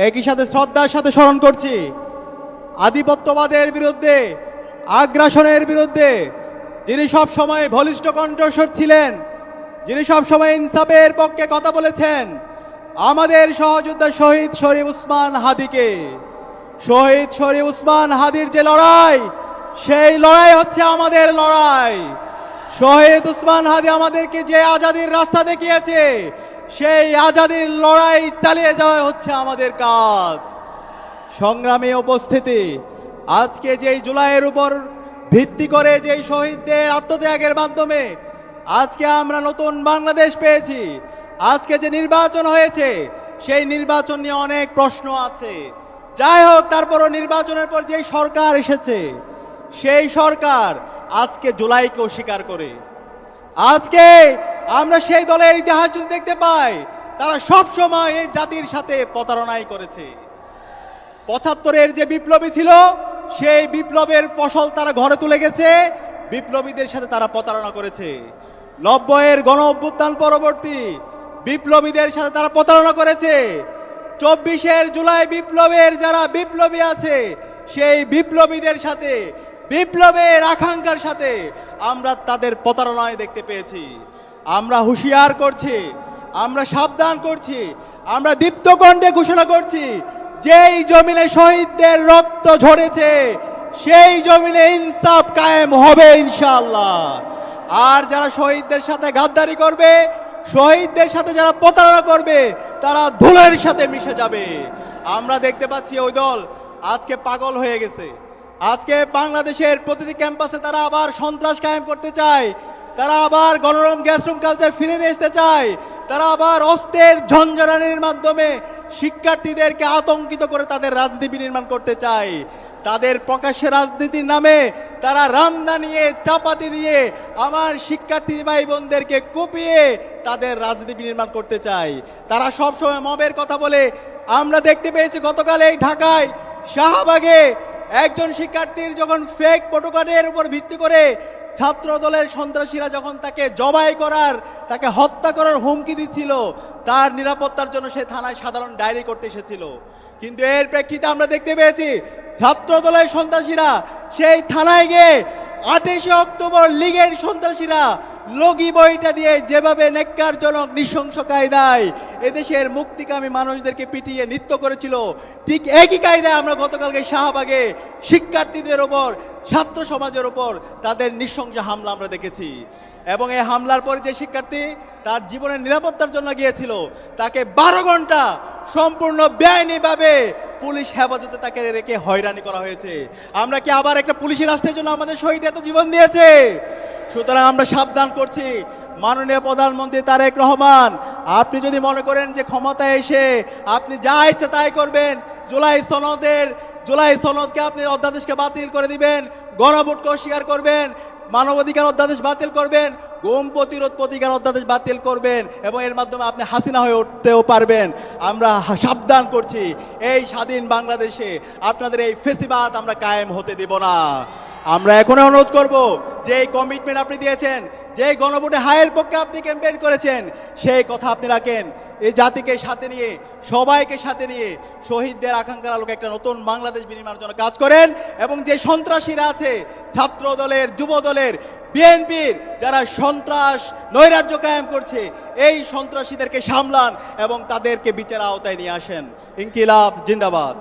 একই সাথে শ্রদ্ধার সাথে স্মরণ করছি আধিপত্যবাদের বিরুদ্ধে, আগ্রাসনের বিরুদ্ধে যিনি সব সময় বলিষ্ঠ কণ্ঠস্বর ছিলেন, যিনি সব সময় ইনসাফের পক্ষে কথা বলেছেন, আমাদের সহযোদ্ধা শহীদ শরীফ উসমান হাদিকে। শহীদ শরীফ উসমান হাদির যে লড়াই, সেই লড়াই হচ্ছে আমাদের লড়াই। শহীদ উসমান হাদি আমাদেরকে যে আজাদির রাস্তা দেখিয়েছে, সেই আজাদির লড়াই চালিয়ে যাওয়া হচ্ছে আমাদের কাজ। সংগ্রামী উপস্থিতি, আজকে যেই জুলাইয়ের উপর ভিত্তি করে যেই শহীদদের আত্মত্যাগের মাধ্যমে আজকে আমরা নতুন বাংলাদেশ পেয়েছি, আজকে যে নির্বাচন হয়েছে, সেই নির্বাচন নিয়ে অনেক প্রশ্ন আছে। যাই হোক, তারপরও নির্বাচনের পর যেই সরকার এসেছে, সেই সরকার আজকে জুলাইকে অস্বীকার করে। আজকে আমরা সেই দলের ইতিহাস যদি দেখতে পাই, তারা সব সময় এই জাতির সাথে প্রতারণাই করেছে। ৭৫-এর যে বিপ্লবী ছিল, সেই বিপ্লবের ফসল তারা ঘরে তুলে গেছে, বিপ্লবীদের সাথে তারা প্রতারণা করেছে। ৯০-এর গণ অভ্যুত্থান পরবর্তী বিপ্লবীদের সাথে তারা প্রতারণা করেছে। ২৪-এর জুলাই বিপ্লবের যারা বিপ্লবী আছে, সেই বিপ্লবীদের সাথে, বিপ্লবের আকাঙ্ক্ষার সাথে আমরা তাদের প্রতারণায় দেখতে পেয়েছি। আমরা হুঁশিয়ার করছি, আমরা সাবধান করছি, আমরা দীপ্ত কণ্ঠে ঘোষণা করছি, যেই জমিনে শহীদদের রক্ত ঝরেছে, সেই জমিনে ইনসাফ কায়েম হবে ইনশাআল্লাহ। আর যারা শহীদদের সাথে গাদ্দারি করবে, শহীদদের সাথে যারা প্রতারণা করবে, তারা ধুলোর সাথে মিশে যাবে। আমরা দেখতে পাচ্ছি ওই দল আজকে পাগল হয়ে গেছে। আজকে বাংলাদেশের প্রতিটি ক্যাম্পাসে তারা আবার সন্ত্রাস কায়েম করতে চায়, তারা আবার গণরম গ্যাসরুম কালচার ফিরে নিয়ে আসতে চায়, তারা আবার অস্ত্রের ঝঞ্ঝানির মাধ্যমে শিক্ষার্থীদেরকে আতঙ্কিত করে তাদের রাজনীতি বিনির্মাণ করতে চায়। তাদের প্রকাশ্যে রাজনীতির নামে তারা রামদা নিয়ে, চাপাতি দিয়ে আমার শিক্ষার্থী ভাই বোনদেরকে কুপিয়ে তাদের রাজনীতি বিনির্মাণ করতে চায়। তারা সবসময় মবের কথা বলে। আমরা দেখতে পেয়েছি গতকাল এই ঢাকায় শাহবাগে একজন শিক্ষার্থীর যখন ফেক ফটোকার্ডের উপর ভিত্তি করে ছাত্র দলের সন্ত্রাসীরা যখন তাকে জবাই করার, তাকে হত্যা করার হুমকি দিচ্ছিল, তার নিরাপত্তার জন্য সে থানায় সাধারণ ডায়েরি করতে এসেছিল। কিন্তু এর প্রেক্ষিতে আমরা দেখতে পেয়েছি ছাত্র দলের সন্ত্রাসীরা সেই থানায় গিয়ে ২৮ অক্টোবর লীগের সন্ত্রাসীরা লগি বইটা দিয়ে যেভাবে নেককারজনক নৃশংস কায়দায় এদেশের মুক্তিকামী মানুষদেরকে পিটিয়ে নৃত্য করেছিল, ঠিক একই কায়দায় আমরা গতকালকে শাহবাগে শিক্ষার্থীদের ওপর, ছাত্র সমাজের ওপর তাদের নৃশংস হামলা আমরা দেখেছি। এবং এই হামলার পরে যে শিক্ষার্থী তার জীবনের নিরাপত্তার জন্য গিয়েছিল, তাকে ১২ ঘন্টা সম্পূর্ণ বেআইনিভাবে পুলিশ হেফাজতে তাকে রেখে হয়রানি করা হয়েছে। আমরা কি আবার একটা পুলিশি রাষ্ট্রের জন্য আমাদের শহীদ এত জীবন দিয়েছে? সুতরাং আমরা সাবধান করছি, মাননীয় প্রধানমন্ত্রী তারেক রহমান, আপনি যদি মনে করেন যে ক্ষমতায় এসে আপনি যা ইচ্ছে তাই করবেন, জুলাই সনদকে আপনি অধ্যাদেশকে বাতিল করে দিবেন, গণভোটকে অস্বীকার করবেন, মানবাধিকার অধ্যাদেশ বাতিল করবেন, গুম প্রতিরোধ প্রতিকার অধ্যাদেশ বাতিল করবেন, এবং এর মাধ্যমে আপনি হাসিনা হয়ে উঠতেও পারবেন। আমরা সাবধান করছি, এই স্বাধীন বাংলাদেশে আপনাদের এই ফেসিবাদ আমরা কায়েম হতে দেব না। আমরা এখন অনুরোধ করব, যে এই কমিটমেন্ট আপনি দিয়েছেন, যে গণভোটে হায়ের পক্ষে আপনি ক্যাম্পেইন করেছেন, সেই কথা আপনি রাখেন। এই জাতিকে সাথে নিয়ে, সবাইকে সাথে নিয়ে শহীদদের আকাঙ্ক্ষার আলোকে একটা নতুন বাংলাদেশ বিনির্মাণের জন্য কাজ করেন। এবং যে সন্ত্রাসীরা আছে, ছাত্র দলের, যুব দলের, বিএনপির যারা সন্ত্রাস নৈরাজ্য কায়েম করছে, এই সন্ত্রাসীদেরকে সামলান এবং তাদেরকে বিচার আওতায় নিয়ে আসেন। ইনকিলাব জিন্দাবাদ।